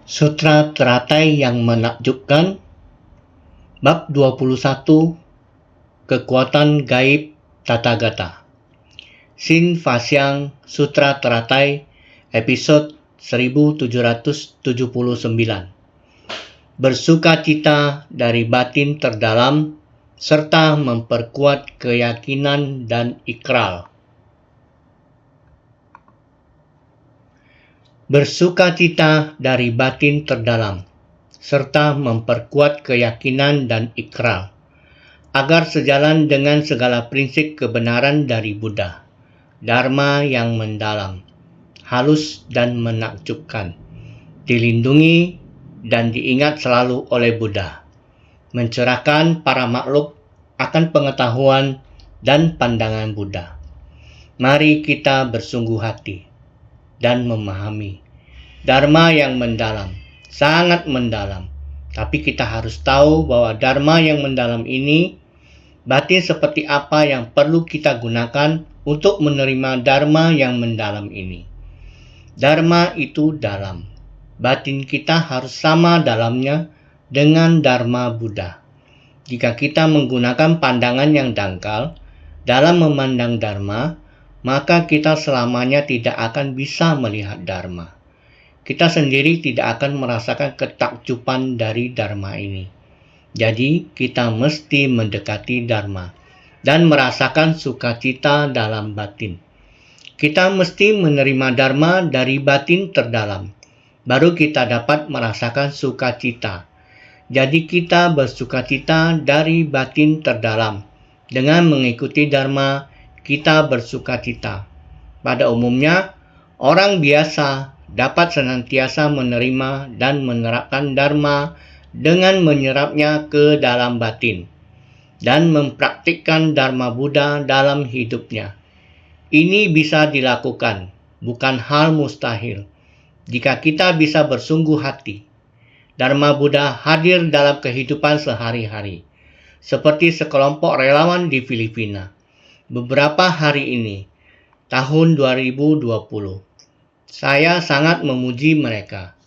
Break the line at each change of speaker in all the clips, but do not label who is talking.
Sutra teratai yang menakjubkan. Bab 21. Kekuatan gaib Tathagata. Sin Fasyang Sutra Teratai, episode 1779. Bersukacita dari batin terdalam serta memperkuat keyakinan dan ikrar. Bersukacita dari batin terdalam serta memperkuat keyakinan dan ikrar, agar sejalan dengan segala prinsip kebenaran dari Buddha, Dharma yang mendalam, halus dan menakjubkan, dilindungi dan diingat selalu oleh Buddha, mencerahkan para makhluk akan pengetahuan dan pandangan Buddha. Mari kita bersungguh hati dan memahami Dharma yang mendalam, sangat mendalam. Tapi kita harus tahu bahwa Dharma yang mendalam ini, batin seperti apa yang perlu kita gunakan untuk menerima Dharma yang mendalam ini. Dharma itu dalam. Batin kita harus sama dalamnya dengan Dharma Buddha. Jika kita menggunakan pandangan yang dangkal dalam memandang Dharma, maka kita selamanya tidak akan bisa melihat Dharma. Kita sendiri tidak akan merasakan ketakjuban dari Dharma ini. Jadi, kita mesti mendekati Dharma dan merasakan sukacita dalam batin. Kita mesti menerima Dharma dari batin terdalam. Baru kita dapat merasakan sukacita. Jadi, kita bersukacita dari batin terdalam. Dengan mengikuti Dharma, kita bersukacita. Pada umumnya, orang biasa dapat senantiasa menerima dan menerapkan Dharma dengan menyerapnya ke dalam batin dan mempraktikkan Dharma Buddha dalam hidupnya. Ini bisa dilakukan, bukan hal mustahil. Jika kita bisa bersungguh hati, Dharma Buddha hadir dalam kehidupan sehari-hari, seperti sekelompok relawan di Filipina. Beberapa hari ini, tahun 2020, saya sangat memuji mereka.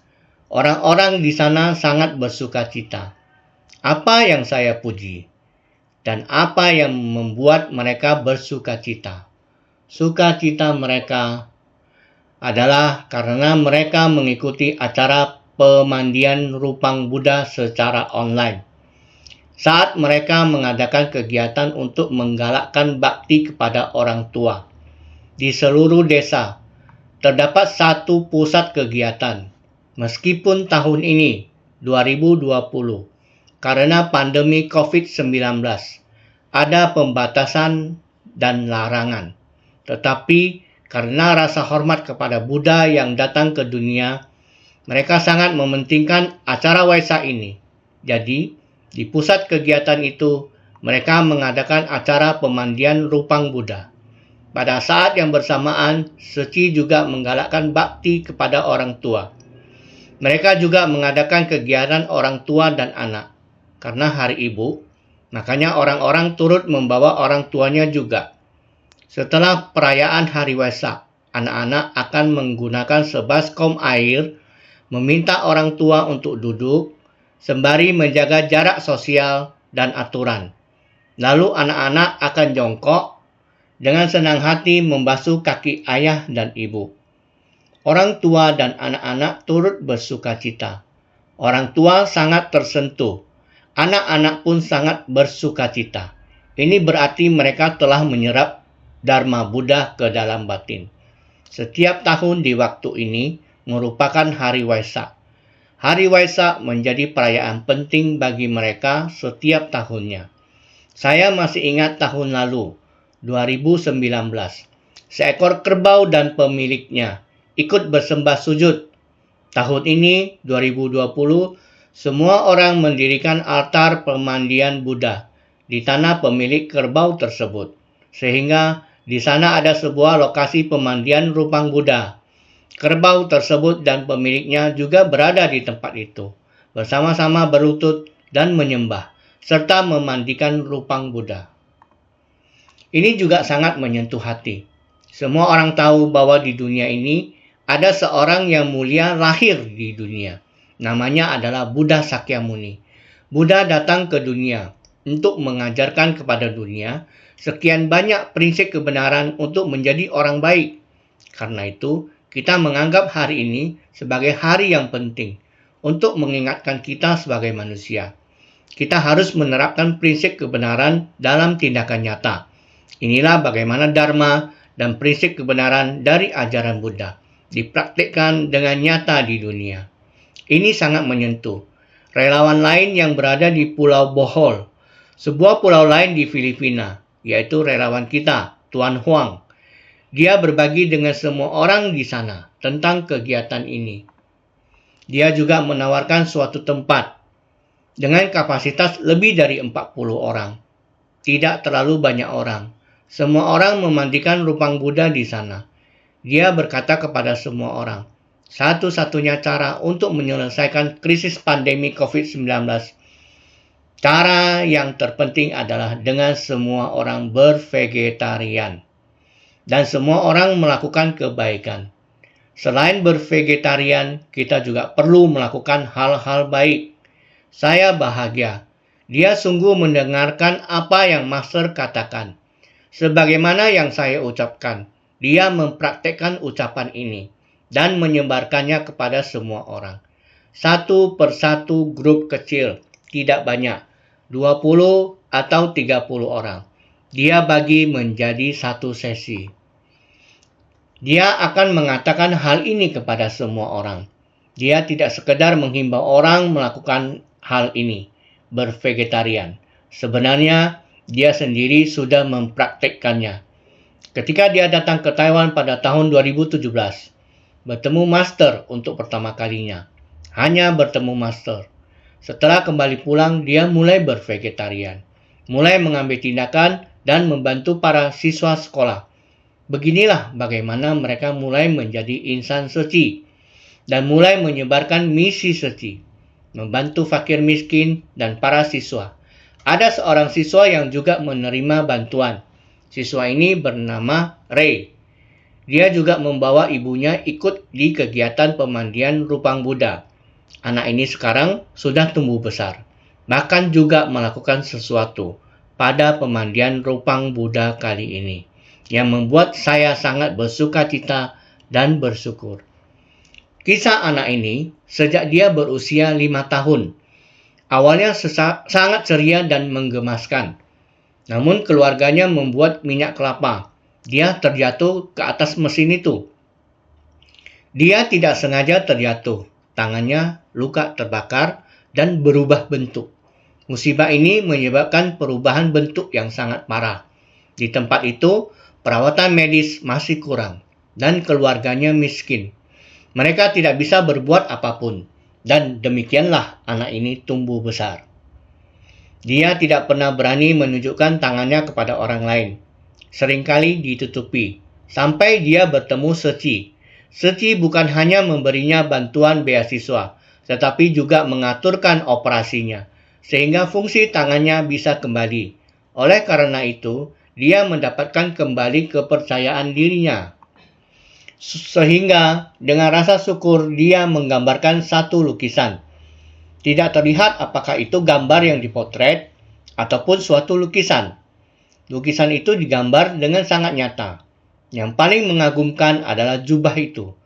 Orang-orang di sana sangat bersukacita. Apa yang saya puji? Dan apa yang membuat mereka bersukacita? Sukacita mereka adalah karena mereka mengikuti acara pemandian rupang Buddha secara online. Saat mereka mengadakan kegiatan untuk menggalakkan bakti kepada orang tua di seluruh desa, terdapat satu pusat kegiatan. Meskipun tahun ini, 2020, karena pandemi COVID-19, ada pembatasan dan larangan. Tetapi karena rasa hormat kepada Buddha yang datang ke dunia, mereka sangat mementingkan acara Waisak ini. Jadi, di pusat kegiatan itu, mereka mengadakan acara pemandian rupang Buddha. Pada saat yang bersamaan, Seci juga menggalakkan bakti kepada orang tua. Mereka juga mengadakan kegiatan orang tua dan anak. Karena hari ibu, makanya orang-orang turut membawa orang tuanya juga. Setelah perayaan hari Waisak, anak-anak akan menggunakan sebaskom air, meminta orang tua untuk duduk, sembari menjaga jarak sosial dan aturan. Lalu anak-anak akan jongkok, dengan senang hati membasuh kaki ayah dan ibu. Orang tua dan anak-anak turut bersukacita. Orang tua sangat tersentuh. Anak-anak pun sangat bersukacita. Ini berarti mereka telah menyerap Dharma Buddha ke dalam batin. Setiap tahun di waktu ini merupakan hari Waisak. Hari Waisak menjadi perayaan penting bagi mereka setiap tahunnya. Saya masih ingat tahun lalu, 2019, seekor kerbau dan pemiliknya ikut bersembah sujud. Tahun ini, 2020, semua orang mendirikan altar pemandian Buddha di tanah pemilik kerbau tersebut, sehingga di sana ada sebuah lokasi pemandian rupang Buddha. Kerbau tersebut dan pemiliknya juga berada di tempat itu, bersama-sama berlutut dan menyembah, serta memandikan rupang Buddha. Ini juga sangat menyentuh hati. Semua orang tahu bahwa di dunia ini ada seorang yang mulia lahir di dunia. Namanya adalah Buddha Sakyamuni. Buddha datang ke dunia untuk mengajarkan kepada dunia sekian banyak prinsip kebenaran untuk menjadi orang baik. Karena itu, kita menganggap hari ini sebagai hari yang penting untuk mengingatkan kita sebagai manusia. Kita harus menerapkan prinsip kebenaran dalam tindakan nyata. Inilah bagaimana Dharma dan prinsip kebenaran dari ajaran Buddha dipraktikkan dengan nyata di dunia. Ini sangat menyentuh. Relawan lain yang berada di Pulau Bohol, sebuah pulau lain di Filipina, yaitu relawan kita, Tuan Huang. Dia berbagi dengan semua orang di sana tentang kegiatan ini. Dia juga menawarkan suatu tempat dengan kapasitas lebih dari 40 orang. Tidak terlalu banyak orang. Semua orang memandikan rupang Buddha di sana. Dia berkata kepada semua orang, satu-satunya cara untuk menyelesaikan krisis pandemi COVID-19, cara yang terpenting adalah dengan semua orang bervegetarian. Dan semua orang melakukan kebaikan. Selain bervegetarian, kita juga perlu melakukan hal-hal baik. Saya bahagia. Dia sungguh mendengarkan apa yang Master katakan. Sebagaimana yang saya ucapkan, dia mempraktekkan ucapan ini dan menyebarkannya kepada semua orang. Satu persatu grup kecil, tidak banyak, 20 atau 30 orang. Dia bagi menjadi satu sesi. Dia akan mengatakan hal ini kepada semua orang. Dia tidak sekedar menghimbau orang melakukan hal ini, bervegetarian. Sebenarnya, dia sendiri sudah mempraktikkannya. Ketika dia datang ke Taiwan pada tahun 2017, bertemu Master untuk pertama kalinya. Hanya bertemu Master. Setelah kembali pulang, dia mulai bervegetarian. Mulai mengambil tindakan dan membantu para siswa sekolah. Beginilah bagaimana mereka mulai menjadi insan suci dan mulai menyebarkan misi suci, membantu fakir miskin dan para siswa. Ada seorang siswa yang juga menerima bantuan. Siswa ini bernama Ray. Dia juga membawa ibunya ikut di kegiatan pemandian rupang Buddha. Anak ini sekarang sudah tumbuh besar, bahkan juga melakukan sesuatu pada pemandian rupang Buddha kali ini, yang membuat saya sangat bersukacita dan bersyukur. Kisah anak ini sejak dia berusia 5 tahun. Awalnya sangat ceria dan menggemaskan. Namun keluarganya membuat minyak kelapa. Dia terjatuh ke atas mesin itu. Dia tidak sengaja terjatuh. Tangannya luka terbakar dan berubah bentuk. Musibah ini menyebabkan perubahan bentuk yang sangat parah. Di tempat itu, perawatan medis masih kurang dan keluarganya miskin. Mereka tidak bisa berbuat apapun, dan demikianlah anak ini tumbuh besar. Dia tidak pernah berani menunjukkan tangannya kepada orang lain. Seringkali ditutupi, sampai dia bertemu Seci. Seci bukan hanya memberinya bantuan beasiswa, tetapi juga mengaturkan operasinya, sehingga fungsi tangannya bisa kembali. Oleh karena itu, dia mendapatkan kembali kepercayaan dirinya. Sehingga dengan rasa syukur dia menggambarkan satu lukisan. Tidak terlihat apakah itu gambar yang dipotret ataupun suatu lukisan. Lukisan itu digambar dengan sangat nyata. Yang paling mengagumkan adalah jubah itu.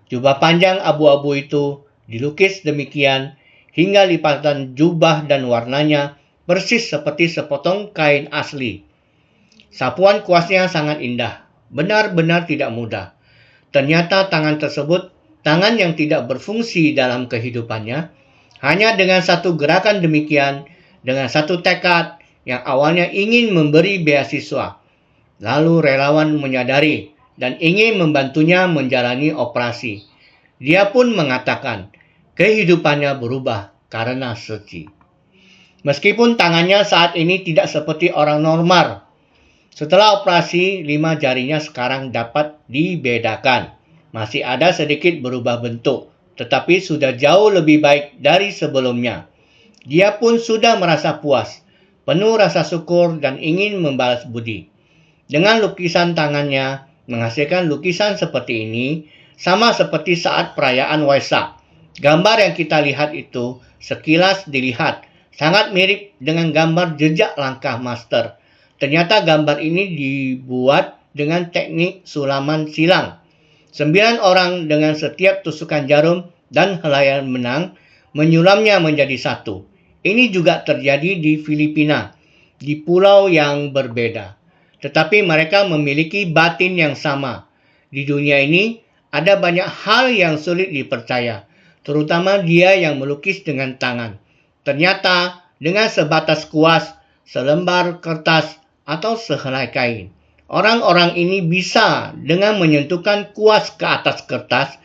Jubah panjang abu-abu itu dilukis demikian hingga lipatan jubah dan warnanya persis seperti sepotong kain asli. Sapuan kuasnya sangat indah, benar-benar tidak mudah. Ternyata tangan tersebut, tangan yang tidak berfungsi dalam kehidupannya, hanya dengan satu gerakan demikian, dengan satu tekad yang awalnya ingin memberi beasiswa, lalu relawan menyadari dan ingin membantunya menjalani operasi. Dia pun mengatakan, kehidupannya berubah karena Seci. Meskipun tangannya saat ini tidak seperti orang normal, setelah operasi, 5 jarinya sekarang dapat dibedakan. Masih ada sedikit berubah bentuk, tetapi sudah jauh lebih baik dari sebelumnya. Dia pun sudah merasa puas, penuh rasa syukur dan ingin membalas budi. Dengan lukisan tangannya, menghasilkan lukisan seperti ini, sama seperti saat perayaan Waisak. Gambar yang kita lihat itu sekilas dilihat sangat mirip dengan gambar jejak langkah master. Ternyata gambar ini dibuat dengan teknik sulaman silang. 9 orang dengan setiap tusukan jarum dan helaian benang menyulamnya menjadi satu. Ini juga terjadi di Filipina, di pulau yang berbeda. Tetapi mereka memiliki batin yang sama. Di dunia ini ada banyak hal yang sulit dipercaya, terutama dia yang melukis dengan tangan. Ternyata dengan sebatas kuas, selembar kertas, atau sehelai kain, orang-orang ini bisa dengan menyentuhkan kuas ke atas kertas,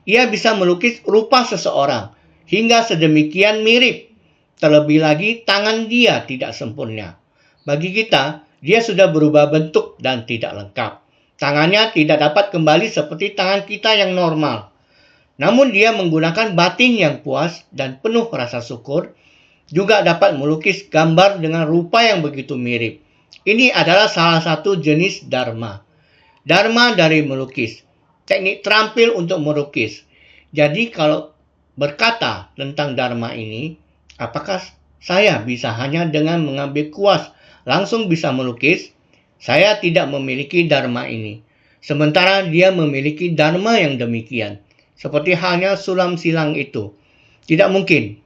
ia bisa melukis rupa seseorang hingga sedemikian mirip. Terlebih lagi tangan dia tidak sempurna. Bagi kita, dia sudah berubah bentuk dan tidak lengkap. Tangannya tidak dapat kembali seperti tangan kita yang normal. Namun dia menggunakan batin yang puas dan penuh rasa syukur, juga dapat melukis gambar dengan rupa yang begitu mirip. Ini adalah salah satu jenis dharma. Dharma dari melukis, teknik terampil untuk melukis. Jadi kalau berkata tentang dharma ini, apakah saya bisa hanya dengan mengambil kuas langsung bisa melukis? Saya tidak memiliki dharma ini. Sementara dia memiliki dharma yang demikian. Seperti halnya sulam silang itu. Tidak mungkin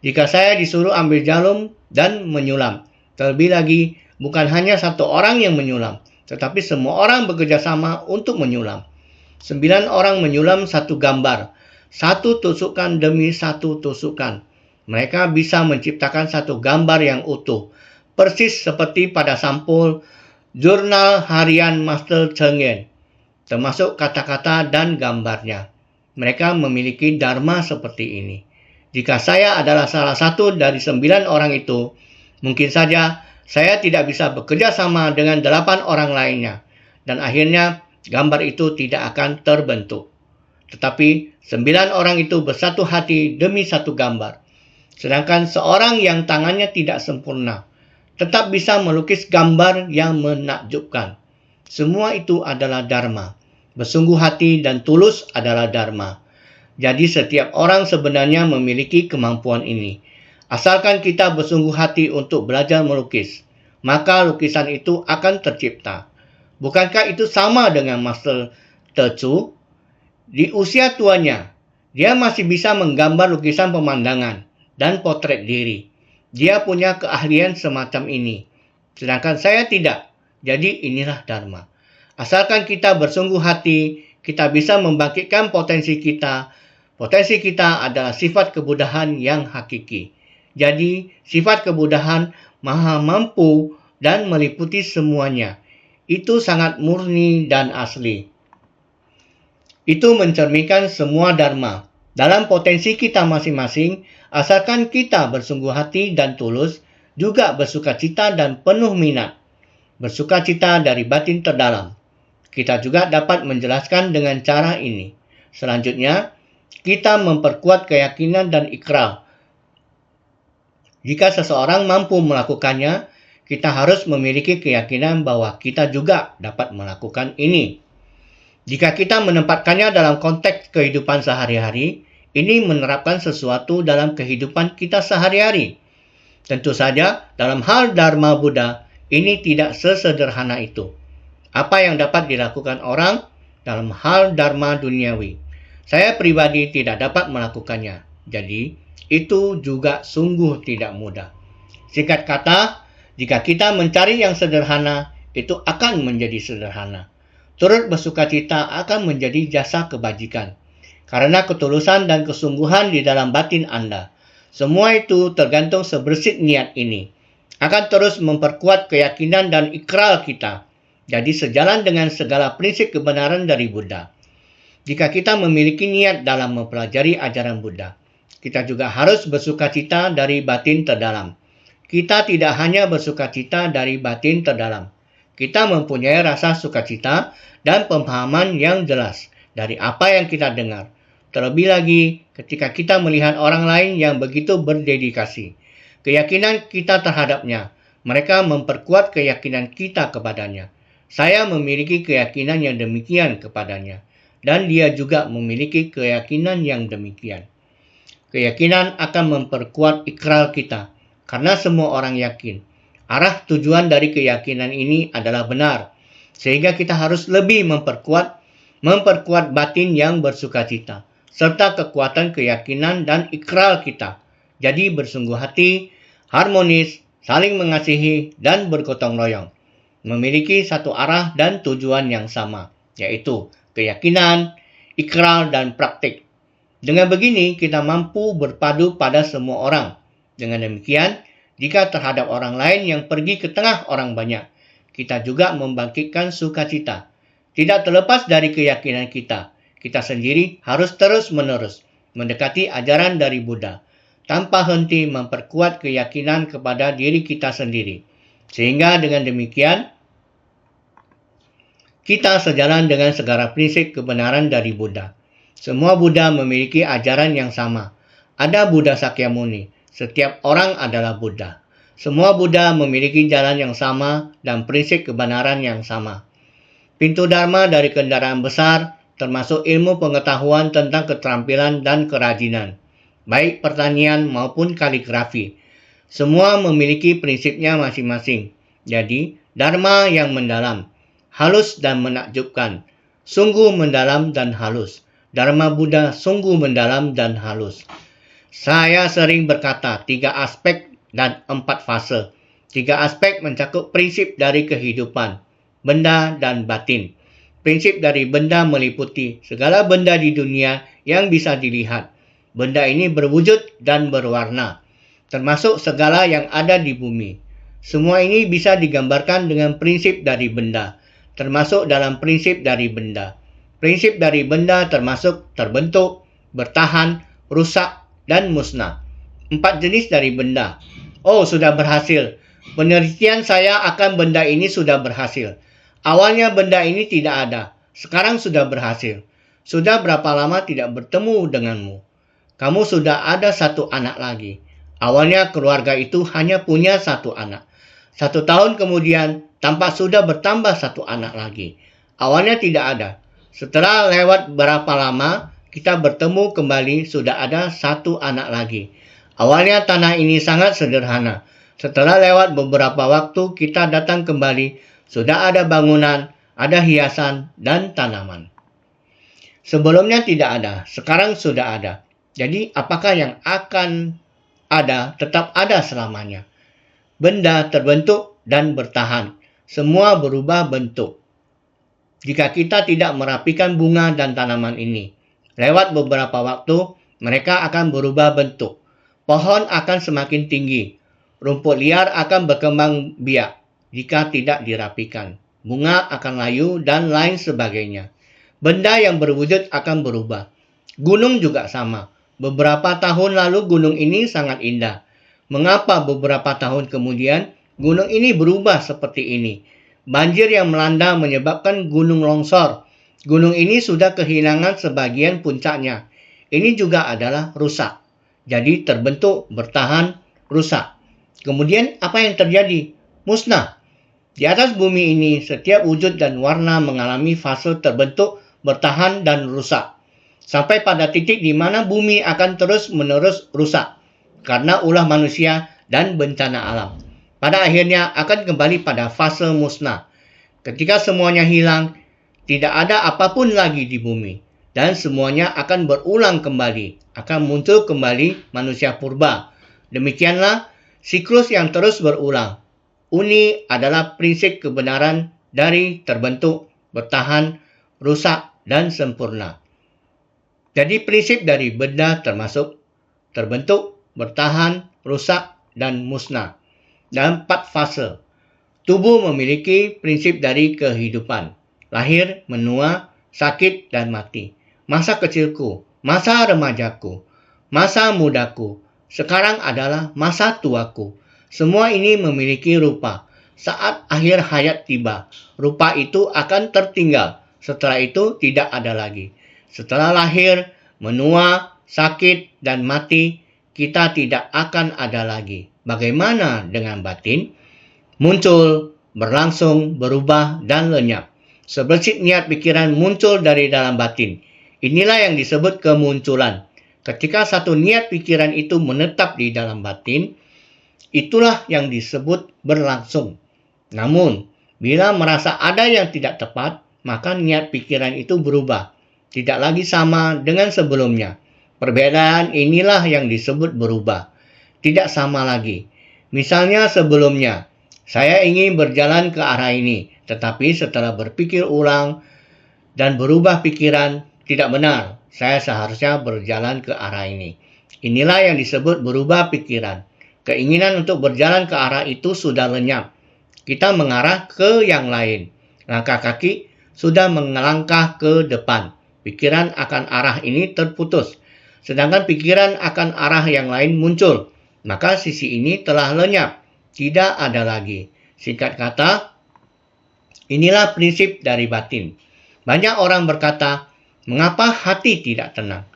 jika saya disuruh ambil jarum dan menyulam. Terlebih lagi, bukan hanya satu orang yang menyulam, tetapi semua orang bekerja sama untuk menyulam. 9 orang menyulam satu gambar, satu tusukan demi satu tusukan. Mereka bisa menciptakan satu gambar yang utuh, persis seperti pada sampul jurnal harian Master Cheng Yen, termasuk kata-kata dan gambarnya. Mereka memiliki dharma seperti ini. Jika saya adalah salah satu dari 9 orang itu, mungkin saja saya tidak bisa bekerja sama dengan 8 orang lainnya, dan akhirnya gambar itu tidak akan terbentuk. Tetapi 9 orang itu bersatu hati demi satu gambar. Sedangkan seorang yang tangannya tidak sempurna tetap bisa melukis gambar yang menakjubkan. Semua itu adalah dharma. Bersungguh hati dan tulus adalah dharma. Jadi setiap orang sebenarnya memiliki kemampuan ini. Asalkan kita bersungguh hati untuk belajar melukis, maka lukisan itu akan tercipta. Bukankah itu sama dengan Master Tecu? Di usia tuanya, dia masih bisa menggambar lukisan pemandangan dan potret diri. Dia punya keahlian semacam ini. Sedangkan saya tidak. Jadi inilah dharma. Asalkan kita bersungguh hati, kita bisa membangkitkan potensi kita. Potensi kita adalah sifat kebudahan yang hakiki. Jadi, sifat kebudahan maha mampu dan meliputi semuanya. Itu sangat murni dan asli. Itu mencerminkan semua dharma. Dalam potensi kita masing-masing, asalkan kita bersungguh hati dan tulus, juga bersukacita dan penuh minat. Bersukacita dari batin terdalam. Kita juga dapat menjelaskan dengan cara ini. Selanjutnya, kita memperkuat keyakinan dan ikrar. Jika seseorang mampu melakukannya, kita harus memiliki keyakinan bahwa kita juga dapat melakukan ini. Jika kita menempatkannya dalam konteks kehidupan sehari-hari, ini menerapkan sesuatu dalam kehidupan kita sehari-hari. Tentu saja, dalam hal Dharma Buddha, ini tidak sesederhana itu. Apa yang dapat dilakukan orang dalam hal Dharma duniawi? Saya pribadi tidak dapat melakukannya. Jadi, itu juga sungguh tidak mudah. Singkat kata, jika kita mencari yang sederhana, itu akan menjadi sederhana. Turut bersukacita akan menjadi jasa kebajikan. Karena ketulusan dan kesungguhan di dalam batin Anda. Semua itu tergantung sebersih niat ini. Akan terus memperkuat keyakinan dan ikrar kita. Jadi sejalan dengan segala prinsip kebenaran dari Buddha. Jika kita memiliki niat dalam mempelajari ajaran Buddha, kita juga harus bersukacita dari batin terdalam. Kita tidak hanya bersukacita dari batin terdalam. Kita mempunyai rasa sukacita dan pemahaman yang jelas dari apa yang kita dengar. Terlebih lagi ketika kita melihat orang lain yang begitu berdedikasi. Keyakinan kita terhadapnya, mereka memperkuat keyakinan kita kepadanya. Saya memiliki keyakinan yang demikian kepadanya. Dan dia juga memiliki keyakinan yang demikian. Keyakinan akan memperkuat ikrar kita, karena semua orang yakin arah tujuan dari keyakinan ini adalah benar, sehingga kita harus lebih memperkuat batin yang bersukacita, serta kekuatan keyakinan dan ikrar kita. Jadi bersungguh hati, harmonis, saling mengasihi, dan bergotong royong. Memiliki satu arah dan tujuan yang sama, yaitu keyakinan, ikrar, dan praktik. Dengan begini, kita mampu berpadu pada semua orang. Dengan demikian, jika terhadap orang lain yang pergi ke tengah orang banyak, kita juga membangkitkan sukacita. Tidak terlepas dari keyakinan kita, kita sendiri harus terus-menerus mendekati ajaran dari Buddha, tanpa henti memperkuat keyakinan kepada diri kita sendiri. Sehingga dengan demikian, kita sejalan dengan segala prinsip kebenaran dari Buddha. Semua Buddha memiliki ajaran yang sama. Ada Buddha Sakyamuni. Setiap orang adalah Buddha. Semua Buddha memiliki jalan yang sama dan prinsip kebenaran yang sama. Pintu Dharma dari kendaraan besar, termasuk ilmu pengetahuan tentang keterampilan dan kerajinan, baik pertanian maupun kaligrafi. Semua memiliki prinsipnya masing-masing. Jadi, Dharma yang mendalam, halus dan menakjubkan, sungguh mendalam dan halus. Dharma Buddha sungguh mendalam dan halus. Saya sering berkata 3 aspek dan 4 fase. 3 aspek mencakup prinsip dari kehidupan, benda dan batin. Prinsip dari benda meliputi segala benda di dunia yang bisa dilihat. Benda ini berwujud dan berwarna, termasuk segala yang ada di bumi. Semua ini bisa digambarkan dengan prinsip dari benda, termasuk dalam prinsip dari benda. Prinsip dari benda termasuk terbentuk, bertahan, rusak, dan musnah. 4 jenis dari benda. Oh, sudah berhasil. Penelitian saya akan benda ini sudah berhasil. Awalnya benda ini tidak ada. Sekarang sudah berhasil. Sudah berapa lama tidak bertemu denganmu? Kamu sudah ada 1 anak lagi. Awalnya keluarga itu hanya punya 1 anak. 1 tahun kemudian tampak sudah bertambah 1 anak lagi. Awalnya tidak ada. Setelah lewat berapa lama, kita bertemu kembali sudah ada 1 anak lagi. Awalnya tanah ini sangat sederhana. Setelah lewat beberapa waktu, kita datang kembali, sudah ada bangunan, ada hiasan, dan tanaman. Sebelumnya tidak ada, sekarang sudah ada. Jadi, apakah yang akan ada tetap ada selamanya? Benda terbentuk dan bertahan. Semua berubah bentuk. Jika kita tidak merapikan bunga dan tanaman ini, lewat beberapa waktu, mereka akan berubah bentuk. Pohon akan semakin tinggi. Rumput liar akan berkembang biak jika tidak dirapikan. Bunga akan layu dan lain sebagainya. Benda yang berwujud akan berubah. Gunung juga sama. Beberapa tahun lalu gunung ini sangat indah. Mengapa beberapa tahun kemudian gunung ini berubah seperti ini? Banjir yang melanda menyebabkan gunung longsor. Gunung ini sudah kehilangan sebagian puncaknya. Ini juga adalah rusak. Jadi terbentuk, bertahan, rusak. Kemudian apa yang terjadi? Musnah. Di atas bumi ini, setiap wujud dan warna mengalami fase terbentuk, bertahan, dan rusak. Sampai pada titik di mana bumi akan terus-menerus rusak karena ulah manusia dan bencana alam. Pada akhirnya akan kembali pada fase musnah. Ketika semuanya hilang, tidak ada apapun lagi di bumi. Dan semuanya akan berulang kembali. Akan muncul kembali manusia purba. Demikianlah siklus yang terus berulang. Uni adalah prinsip kebenaran dari terbentuk, bertahan, rusak, dan sempurna. Jadi prinsip dari benda termasuk terbentuk, bertahan, rusak, dan musnah. Dalam 4 fase. Tubuh memiliki prinsip dari kehidupan. Lahir, menua, sakit, dan mati. Masa kecilku, masa remajaku, masa mudaku. Sekarang adalah masa tuaku. Semua ini memiliki rupa. Saat akhir hayat tiba, rupa itu akan tertinggal. Setelah itu tidak ada lagi. Setelah lahir, menua, sakit, dan mati, kita tidak akan ada lagi. Bagaimana dengan batin? Muncul, berlangsung, berubah, dan lenyap. Sebersih niat pikiran muncul dari dalam batin. Inilah yang disebut kemunculan. Ketika satu niat pikiran itu menetap di dalam batin, itulah yang disebut berlangsung. Namun, bila merasa ada yang tidak tepat, maka niat pikiran itu berubah. Tidak lagi sama dengan sebelumnya. Perbedaan inilah yang disebut berubah. Tidak sama lagi. Misalnya sebelumnya, saya ingin berjalan ke arah ini, tetapi setelah berpikir ulang dan berubah pikiran, tidak benar. Saya seharusnya berjalan ke arah ini. Inilah yang disebut berubah pikiran. Keinginan untuk berjalan ke arah itu sudah lenyap. Kita mengarah ke yang lain. Langkah kaki sudah melangkah ke depan. Pikiran akan arah ini terputus. Sedangkan pikiran akan arah yang lain muncul. Maka sisi ini telah lenyap. Tidak ada lagi. Singkat kata, inilah prinsip dari batin. Banyak orang berkata, mengapa hati tidak tenang?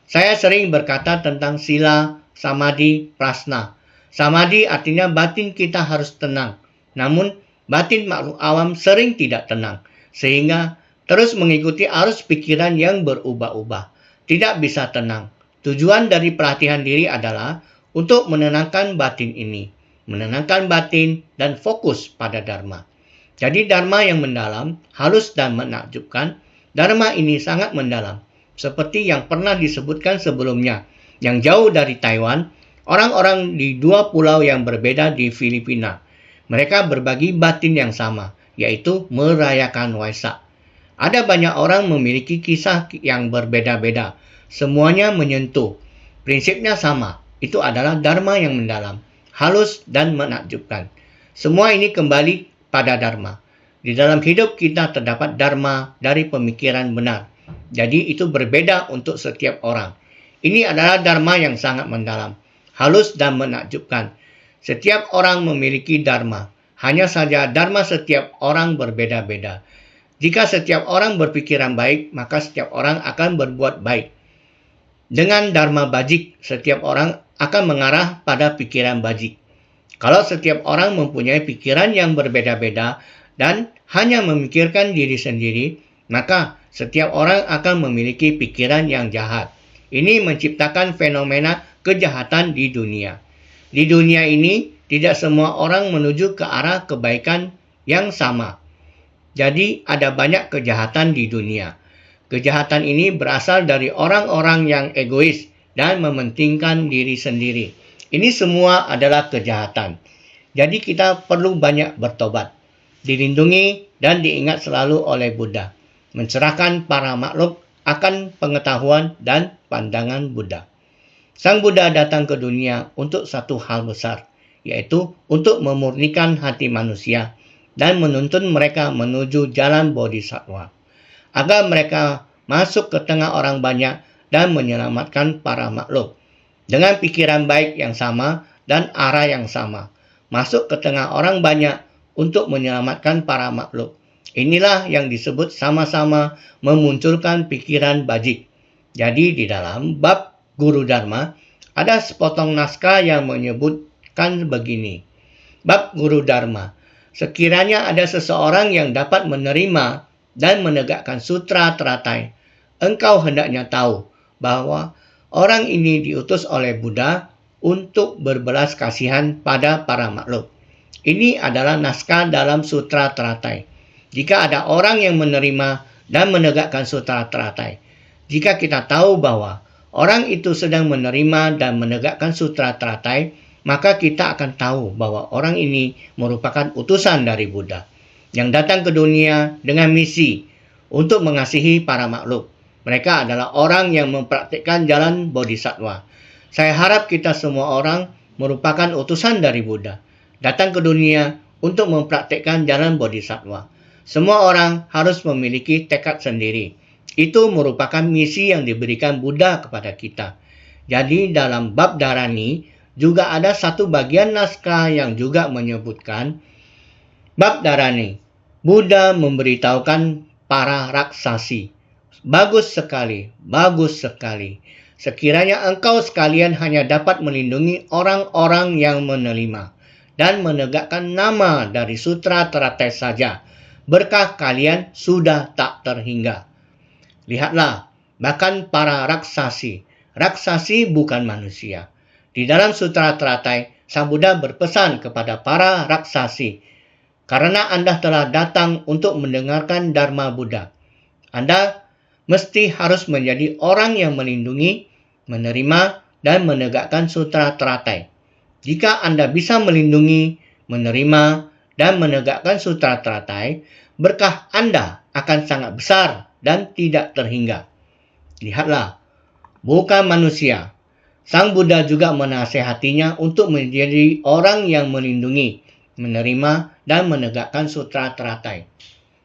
Saya sering berkata tentang sila, samadhi, prasna. Samadhi artinya batin kita harus tenang. Namun, batin makhluk awam sering tidak tenang. Sehingga terus mengikuti arus pikiran yang berubah-ubah. Tidak bisa tenang. Tujuan dari pelatihan diri adalah untuk menenangkan batin ini. Menenangkan batin dan fokus pada dharma. Jadi dharma yang mendalam, halus dan menakjubkan, dharma ini sangat mendalam. Seperti yang pernah disebutkan sebelumnya, yang jauh dari Taiwan, orang-orang di dua pulau yang berbeda di Filipina. Mereka berbagi batin yang sama, yaitu merayakan Waisak. Ada banyak orang memiliki kisah yang berbeda-beda. Semuanya menyentuh. Prinsipnya sama, itu adalah dharma yang mendalam, halus dan menakjubkan. Semua ini kembali pada dharma. Di dalam hidup kita terdapat dharma dari pemikiran benar. Jadi itu berbeda untuk setiap orang. Ini adalah dharma yang sangat mendalam, halus dan menakjubkan. Setiap orang memiliki dharma. Hanya saja dharma setiap orang berbeda-beda. Jika setiap orang berpikiran baik, maka setiap orang akan berbuat baik. Dengan dharma bajik, setiap orang akan mengarah pada pikiran bajik. Kalau setiap orang mempunyai pikiran yang berbeda-beda dan hanya memikirkan diri sendiri, maka setiap orang akan memiliki pikiran yang jahat. Ini menciptakan fenomena kejahatan di dunia. Di dunia ini, tidak semua orang menuju ke arah kebaikan yang sama. Jadi, ada banyak kejahatan di dunia. Kejahatan ini berasal dari orang-orang yang egois dan mementingkan diri sendiri. Ini semua adalah kejahatan. Jadi kita perlu banyak bertobat, dilindungi dan diingat selalu oleh Buddha, mencerahkan para makhluk akan pengetahuan dan pandangan Buddha. Sang Buddha datang ke dunia untuk satu hal besar, yaitu untuk memurnikan hati manusia dan menuntun mereka menuju jalan bodhisattva, agar mereka masuk ke tengah orang banyak dan menyelamatkan para makhluk. Dengan pikiran baik yang sama dan arah yang sama, masuk ke tengah orang banyak untuk menyelamatkan para makhluk. Inilah yang disebut sama-sama memunculkan pikiran bajik. Jadi di dalam bab Guru Dharma, ada sepotong naskah yang menyebutkan begini. Bab Guru Dharma, sekiranya ada seseorang yang dapat menerima dan menegakkan sutra teratai, engkau hendaknya tahu bahwa orang ini diutus oleh Buddha untuk berbelas kasihan pada para makhluk. Ini adalah naskah dalam sutra teratai. Jika ada orang yang menerima dan menegakkan sutra teratai, jika kita tahu bahwa orang itu sedang menerima dan menegakkan sutra teratai, maka kita akan tahu bahwa orang ini merupakan utusan dari Buddha yang datang ke dunia dengan misi untuk mengasihi para makhluk. Mereka adalah orang yang mempraktikkan jalan bodhisattva. Saya harap kita semua orang merupakan utusan dari Buddha, datang ke dunia untuk mempraktikkan jalan bodhisattva. Semua orang harus memiliki tekad sendiri. Itu merupakan misi yang diberikan Buddha kepada kita. Jadi dalam bab Dharani juga ada satu bagian naskah yang juga menyebutkan bab Dharani. Buddha memberitahukan para raksasi. Bagus sekali, bagus sekali. Sekiranya engkau sekalian hanya dapat melindungi orang-orang yang menerima dan menegakkan nama dari sutra teratai saja, berkah kalian sudah tak terhingga. Lihatlah, bahkan para raksasi. raksasi bukan manusia. Di dalam Sutra Teratai, Sang Buddha berpesan kepada para raksasi, karena Anda telah datang untuk mendengarkan Dharma Buddha, Anda mesti harus menjadi orang yang melindungi, menerima, dan menegakkan Sutra Teratai. Jika Anda bisa melindungi, menerima, dan menegakkan Sutra Teratai, berkah Anda akan sangat besar dan tidak terhingga. Lihatlah, bukan manusia. Sang Buddha juga menasihatinya untuk menjadi orang yang melindungi, menerima, dan menegakkan Sutra Teratai.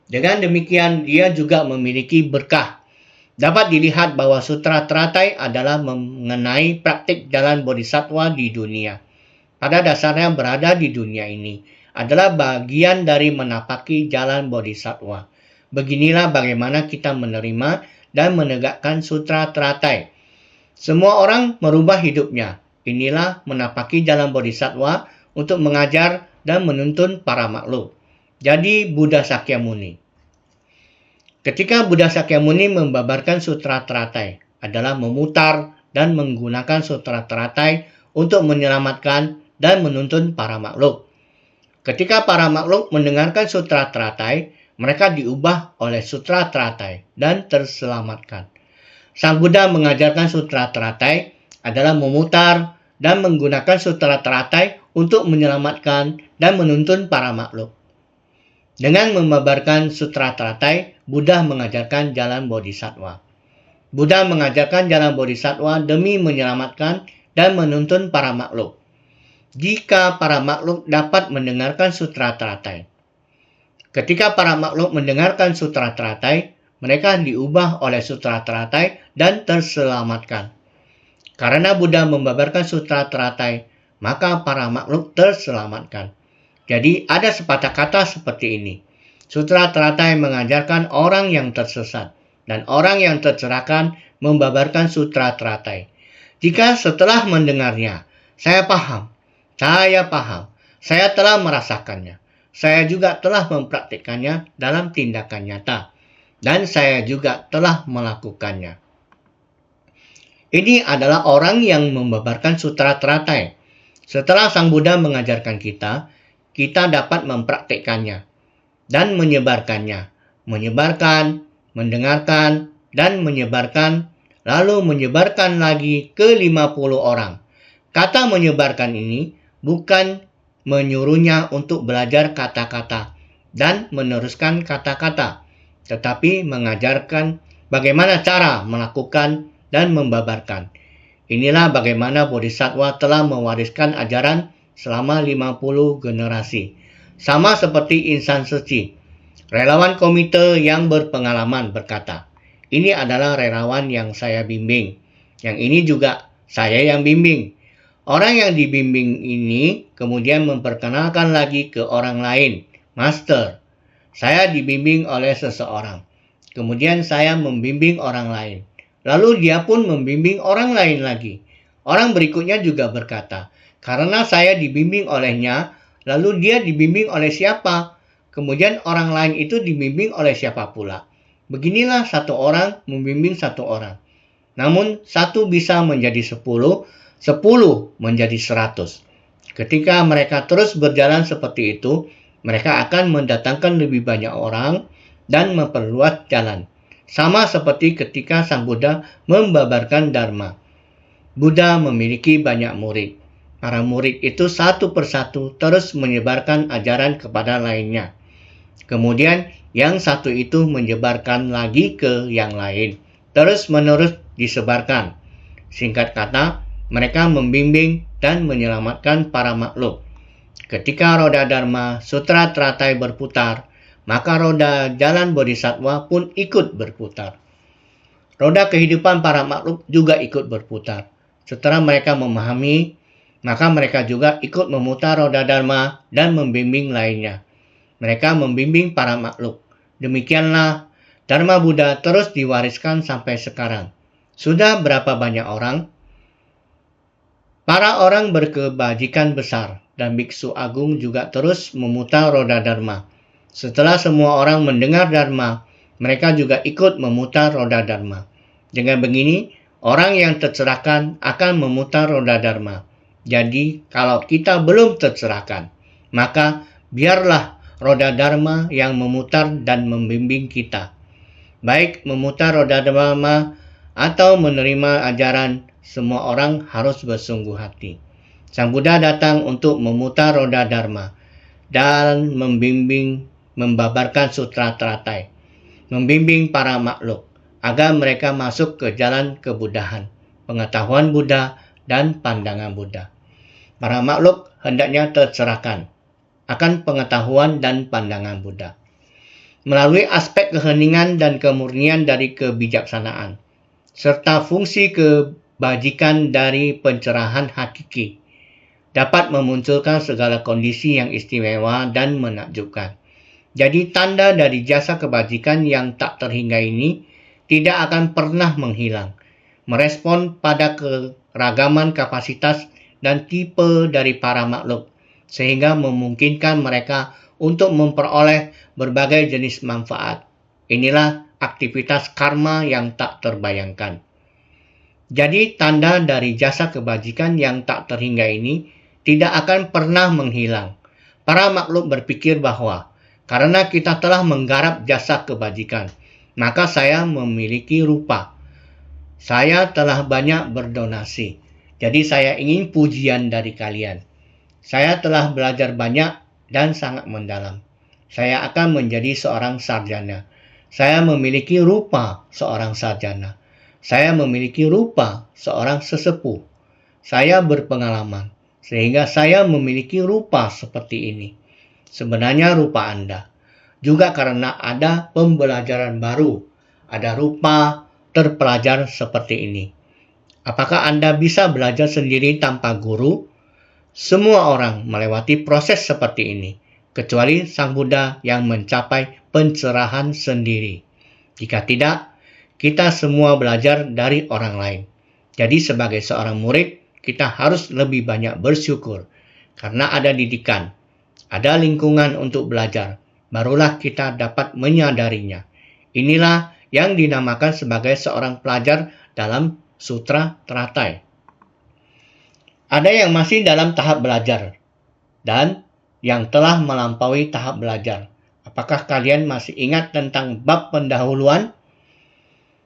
Dengan demikian, dia juga memiliki berkah. Dapat dilihat bahwa Sutra Teratai adalah mengenai praktik jalan Bodhisattva di dunia. Pada dasarnya berada di dunia ini adalah bagian dari menapaki jalan Bodhisattva. Beginilah bagaimana kita menerima dan menegakkan Sutra Teratai. Semua orang merubah hidupnya. Inilah menapaki jalan Bodhisattva untuk mengajar dan menuntun para makhluk. Jadi Buddha Sakyamuni. Ketika Buddha Sakyamuni membabarkan Sutra Teratai adalah memutar dan menggunakan Sutra Teratai untuk menyelamatkan dan menuntun para makhluk. Ketika para makhluk mendengarkan Sutra Teratai, mereka diubah oleh Sutra Teratai dan terselamatkan. Sang Buddha mengajarkan Sutra Teratai adalah memutar dan menggunakan Sutra Teratai untuk menyelamatkan dan menuntun para makhluk. Dengan membabarkan Sutra Teratai, Buddha mengajarkan jalan Bodhisattva. Buddha mengajarkan jalan Bodhisattva demi menyelamatkan dan menuntun para makhluk. Jika para makhluk dapat mendengarkan Sutra Teratai. Ketika para makhluk mendengarkan Sutra Teratai, mereka diubah oleh Sutra Teratai dan terselamatkan. Karena Buddha membabarkan Sutra Teratai, maka para makhluk terselamatkan. Jadi ada sepatah kata seperti ini. Sutra Teratai mengajarkan orang yang tersesat dan orang yang tercerahkan membabarkan Sutra Teratai. Jika setelah mendengarnya, saya paham, saya telah merasakannya, saya juga telah mempraktikkannya dalam tindakan nyata, dan saya juga telah melakukannya. Ini adalah orang yang membabarkan Sutra Teratai. Setelah Sang Buddha mengajarkan kita dapat mempraktikkannya dan menyebarkannya. Menyebarkan, mendengarkan, dan menyebarkan, lalu menyebarkan lagi ke 50 orang. Kata menyebarkan ini bukan menyuruhnya untuk belajar kata-kata dan meneruskan kata-kata, tetapi mengajarkan bagaimana cara melakukan dan membabarkan. Inilah bagaimana Bodhisattva telah mewariskan ajaran selama 50 generasi. Sama seperti insan suci, relawan komite yang berpengalaman berkata, ini adalah relawan yang saya bimbing. Yang ini juga saya yang bimbing. Orang yang dibimbing ini kemudian memperkenalkan lagi ke orang lain. Master, saya dibimbing oleh seseorang. Kemudian saya membimbing orang lain. Lalu dia pun membimbing orang lain lagi. Orang berikutnya juga berkata, karena saya dibimbing olehnya, lalu dia dibimbing oleh siapa? Kemudian orang lain itu dibimbing oleh siapa pula? Beginilah satu orang membimbing satu orang. Namun satu bisa menjadi 10, 10 menjadi 100. Ketika mereka terus berjalan seperti itu, mereka akan mendatangkan lebih banyak orang dan memperluas jalan. Sama seperti ketika Sang Buddha membabarkan Dharma. Buddha memiliki banyak murid. Para murid itu satu persatu terus menyebarkan ajaran kepada lainnya. Kemudian yang satu itu menyebarkan lagi ke yang lain. Terus-menerus disebarkan. Singkat kata, mereka membimbing dan menyelamatkan para makhluk. Ketika roda Dharma Sutra Teratai berputar, maka roda jalan Bodhisattva pun ikut berputar. Roda kehidupan para makhluk juga ikut berputar. Setelah mereka memahami, maka mereka juga ikut memutar roda Dharma dan membimbing lainnya. Mereka membimbing para makhluk. Demikianlah Dharma Buddha terus diwariskan sampai sekarang. Sudah berapa banyak orang? Para orang berkebajikan besar dan biksu agung juga terus memutar roda Dharma. Setelah semua orang mendengar Dharma, mereka juga ikut memutar roda Dharma. Dengan begini, Orang yang tercerahkan akan memutar roda dharma. Jadi, kalau kita belum tercerahkan, maka biarlah roda dharma yang memutar dan membimbing kita. Baik memutar roda dharma atau menerima ajaran, semua orang harus bersungguh hati. Sang Buddha datang untuk memutar roda dharma dan membimbing, membabarkan sutra teratai, membimbing para makhluk agar mereka masuk ke jalan kebudahan, pengetahuan Buddha, dan pandangan Buddha. Para makhluk hendaknya tercerahkan akan pengetahuan dan pandangan Buddha melalui aspek keheningan dan kemurnian dari kebijaksanaan, serta fungsi kebajikan dari pencerahan hakiki, dapat memunculkan segala kondisi yang istimewa dan menakjubkan. Jadi tanda dari jasa kebajikan yang tak terhingga ini tidak akan pernah menghilang, merespon pada keragaman kapasitas dan tipe dari para makhluk, sehingga memungkinkan mereka untuk memperoleh berbagai jenis manfaat. Inilah aktivitas karma yang tak terbayangkan. Jadi tanda dari jasa kebajikan yang tak terhingga ini tidak akan pernah menghilang. Para makhluk berpikir bahwa karena kita telah menggarap jasa kebajikan, maka saya memiliki rupa. Saya telah banyak berdonasi, jadi saya ingin pujian dari kalian. Saya telah belajar banyak dan sangat mendalam. Saya akan menjadi seorang sarjana. Saya memiliki rupa seorang sarjana. Saya memiliki rupa seorang sesepuh. Saya berpengalaman, sehingga saya memiliki rupa seperti ini. Sebenarnya rupa Anda. Juga karena ada pembelajaran baru, ada rupa terpelajar seperti ini. Apakah Anda bisa belajar sendiri tanpa guru? Semua orang melewati proses seperti ini, kecuali Sang Buddha yang mencapai pencerahan sendiri. Jika tidak, kita semua belajar dari orang lain. Jadi sebagai seorang murid, kita harus lebih banyak bersyukur, karena ada didikan, ada lingkungan untuk belajar, barulah kita dapat menyadarinya. Inilah yang dinamakan sebagai seorang pelajar dalam sutra teratai. Ada yang masih dalam tahap belajar dan yang telah melampaui tahap belajar. Apakah kalian masih ingat tentang bab pendahuluan?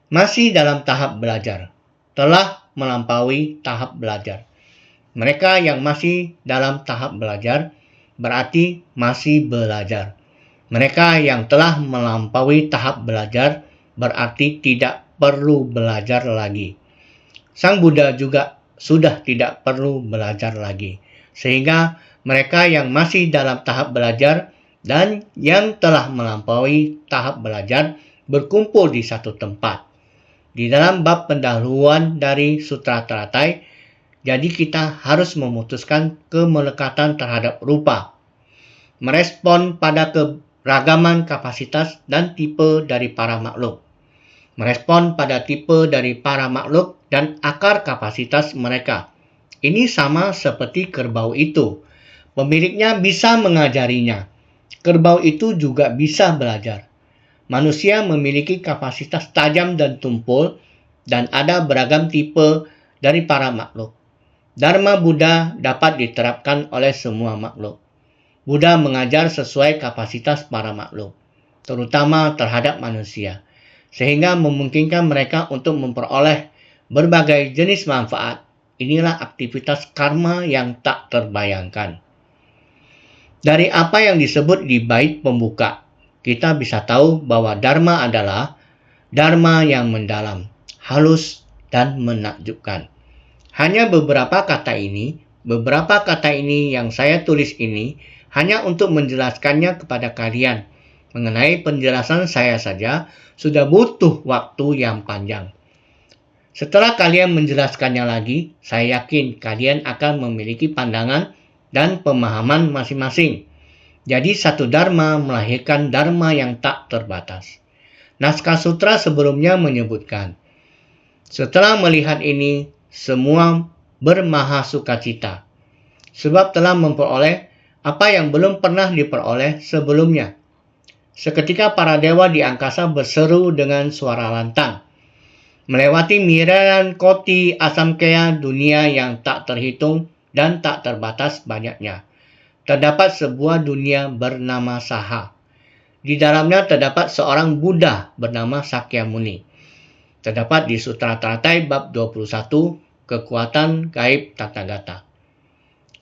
Masih dalam tahap belajar, telah melampaui tahap belajar. Mereka yang masih dalam tahap belajar berarti masih belajar. Mereka yang telah melampaui tahap belajar berarti tidak perlu belajar lagi. Sang Buddha juga sudah tidak perlu belajar lagi. Sehingga mereka yang masih dalam tahap belajar dan yang telah melampaui tahap belajar berkumpul di satu tempat. Di dalam bab pendahuluan dari Sutra Teratai, jadi kita harus memutuskan kemelekatan terhadap rupa, merespon pada keragaman kapasitas dan tipe dari para makhluk, merespon pada tipe dari para makhluk dan akar kapasitas mereka. Ini sama seperti kerbau itu. Pemiliknya bisa mengajarinya. Kerbau itu juga bisa belajar. Manusia memiliki kapasitas tajam dan tumpul, dan ada beragam tipe dari para makhluk. Dharma Buddha dapat diterapkan oleh semua makhluk. Buddha mengajar sesuai kapasitas para makhluk, terutama terhadap manusia, sehingga memungkinkan mereka untuk memperoleh berbagai jenis manfaat. Inilah aktivitas karma yang tak terbayangkan. Dari apa yang disebut di bait pembuka, kita bisa tahu bahwa Dharma adalah Dharma yang mendalam, halus, dan menakjubkan. Hanya beberapa kata ini yang saya tulis ini hanya untuk menjelaskannya kepada kalian. Mengenai penjelasan saya saja sudah butuh waktu yang panjang. Setelah kalian menjelaskannya lagi, saya yakin kalian akan memiliki pandangan dan pemahaman masing-masing. Jadi satu dharma melahirkan dharma yang tak terbatas. Naskah sutra sebelumnya menyebutkan, setelah melihat ini, semua bermahasukacita, sebab telah memperoleh apa yang belum pernah diperoleh sebelumnya. Seketika para dewa di angkasa berseru dengan suara lantang, melewati miliaran koti asamkaya dunia yang tak terhitung dan tak terbatas banyaknya. Terdapat sebuah dunia bernama Saha. Di dalamnya terdapat seorang Buddha bernama Sakyamuni. Terdapat di Sutra Teratai bab 21, Kekuatan Gaib Tathagata.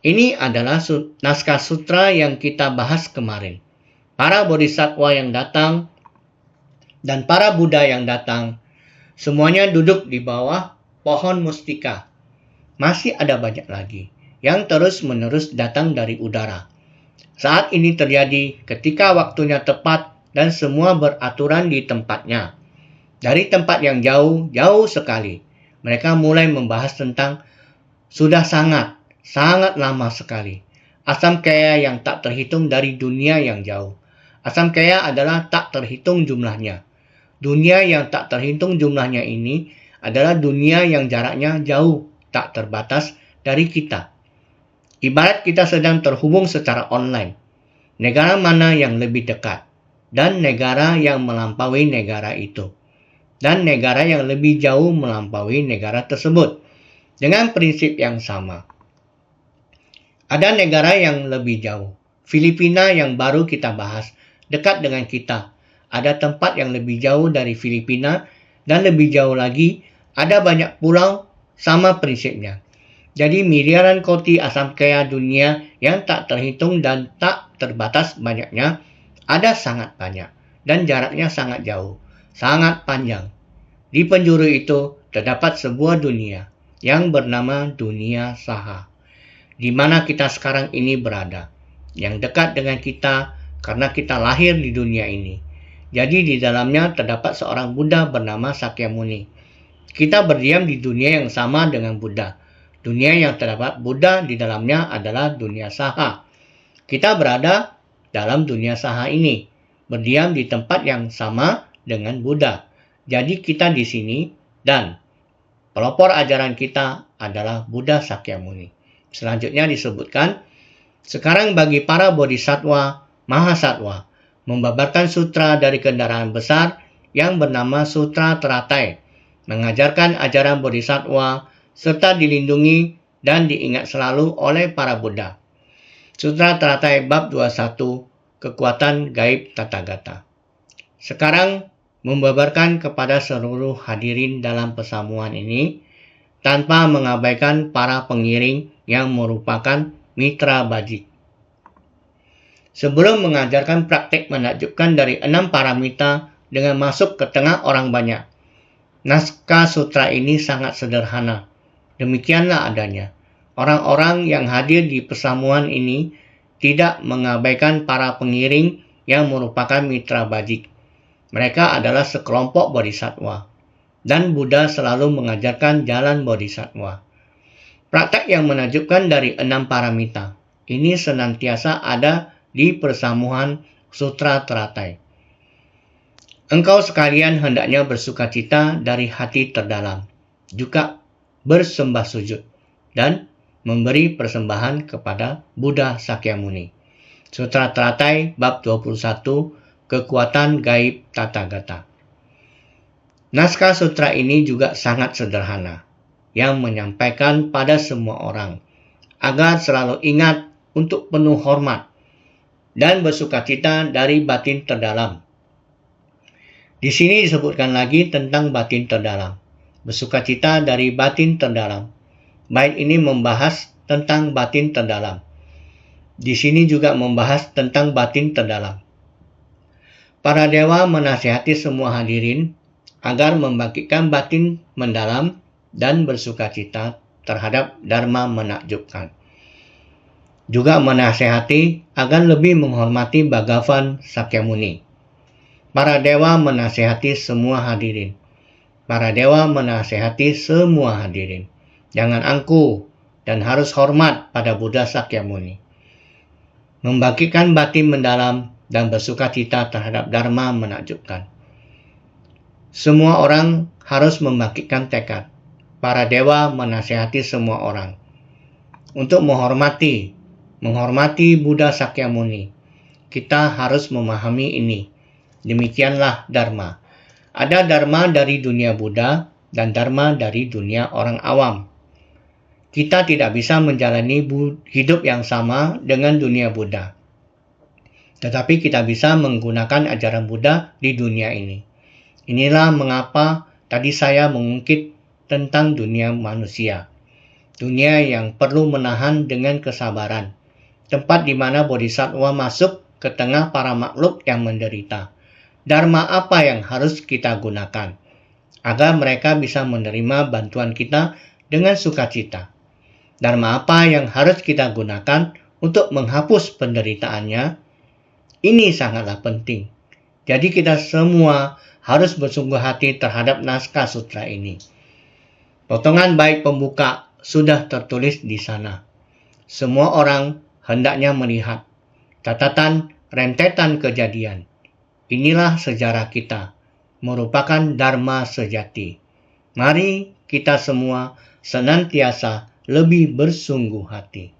Ini adalah naskah sutra yang kita bahas kemarin. Para bodhisattva yang datang dan para Buddha yang datang, semuanya duduk di bawah pohon mustika. Masih ada banyak lagi yang terus-menerus datang dari udara. Saat ini terjadi ketika waktunya tepat dan semua beraturan di tempatnya. Dari tempat yang jauh sekali, mereka mulai membahas tentang sudah sangat lama sekali. Asamkaya yang tak terhitung dari dunia yang jauh. Asamkaya adalah tak terhitung jumlahnya. Dunia yang tak terhitung jumlahnya ini adalah dunia yang jaraknya jauh, tak terbatas dari kita. Ibarat kita sedang terhubung secara online. Negara mana yang lebih dekat? Dan negara yang melampaui negara itu. Dan negara yang lebih jauh melampaui negara tersebut. Dengan prinsip yang sama. Ada negara yang lebih jauh. Filipina yang baru kita bahas, dekat dengan kita. Ada tempat yang lebih jauh dari Filipina, dan lebih jauh lagi, ada banyak pulau, sama prinsipnya. Jadi miliaran koti asamkaya dunia yang tak terhitung dan tak terbatas banyaknya, ada sangat banyak, dan jaraknya sangat jauh, sangat panjang. Di penjuru itu terdapat sebuah dunia yang bernama dunia Saha, di mana kita sekarang ini berada, yang dekat dengan kita karena kita lahir di dunia ini. Jadi di dalamnya terdapat seorang Buddha bernama Sakyamuni. Kita berdiam di dunia yang sama dengan Buddha. Dunia yang terdapat Buddha di dalamnya adalah dunia Saha. Kita berada dalam dunia Saha ini, berdiam di tempat yang sama dengan Buddha. Jadi kita di sini dan pelopor ajaran kita adalah Buddha Sakyamuni. Selanjutnya disebutkan, sekarang bagi para bodhisattva, mahasattva, membabarkan sutra dari kendaraan besar yang bernama Sutra Teratai, mengajarkan ajaran bodhisattva serta dilindungi dan diingat selalu oleh para Buddha. Sutra Teratai bab 21, Kekuatan Gaib Tathagata. Sekarang membabarkan kepada seluruh hadirin dalam persamuan ini tanpa mengabaikan para pengiring yang merupakan mitra bajik. Sebelum mengajarkan praktik menakjubkan dari 6 paramita dengan masuk ke tengah orang banyak, naskah sutra ini sangat sederhana. Demikianlah adanya. Orang-orang yang hadir di persamuan ini tidak mengabaikan para pengiring yang merupakan mitra bajik. Mereka adalah sekelompok bodhisattva. Dan Buddha selalu mengajarkan jalan bodhisattva. Praktek yang menakjubkan dari 6 paramita ini senantiasa ada di persamuan Sutra Teratai. Engkau sekalian hendaknya bersukacita dari hati terdalam, juga bersembah sujud, dan memberi persembahan kepada Buddha Sakyamuni. Sutra Teratai bab 21, Kekuatan Gaib Tathagata. Naskah sutra ini juga sangat sederhana, yang menyampaikan pada semua orang, agar selalu ingat untuk penuh hormat, dan bersukacita dari batin terdalam. Di sini disebutkan lagi tentang batin terdalam. Bersukacita dari batin terdalam. Bait ini membahas tentang batin terdalam. Di sini juga membahas tentang batin terdalam. Para dewa menasihati semua hadirin agar membangkitkan batin mendalam dan bersukacita terhadap dharma menakjubkan. Juga menasihati agar lebih menghormati Bhagavan Sakyamuni. Para dewa menasihati semua hadirin. Para dewa menasihati semua hadirin. Jangan angkuh dan harus hormat pada Buddha Sakyamuni. Membangkitkan batin mendalam dan bersukacita terhadap dharma menakjubkan. Semua orang harus membangkitkan tekad. Para dewa menasihati semua orang untuk menghormati Buddha Sakyamuni. Kita harus memahami ini. Demikianlah dharma. Ada dharma dari dunia Buddha dan dharma dari dunia orang awam. Kita tidak bisa menjalani hidup yang sama dengan dunia Buddha. Tetapi kita bisa menggunakan ajaran Buddha di dunia ini. Inilah mengapa tadi saya mengungkit tentang dunia manusia. Dunia yang perlu menahan dengan kesabaran. Tempat di mana Bodhisattva masuk ke tengah para makhluk yang menderita. Dharma apa yang harus kita gunakan agar mereka bisa menerima bantuan kita dengan sukacita? Dharma apa yang harus kita gunakan untuk menghapus penderitaannya? Ini sangatlah penting. Jadi kita semua harus bersungguh hati terhadap naskah sutra ini. Potongan bait pembuka sudah tertulis di sana. Semua orang hendaknya melihat catatan rentetan kejadian. Inilah sejarah kita, merupakan dharma sejati. Mari kita semua senantiasa lebih bersungguh hati.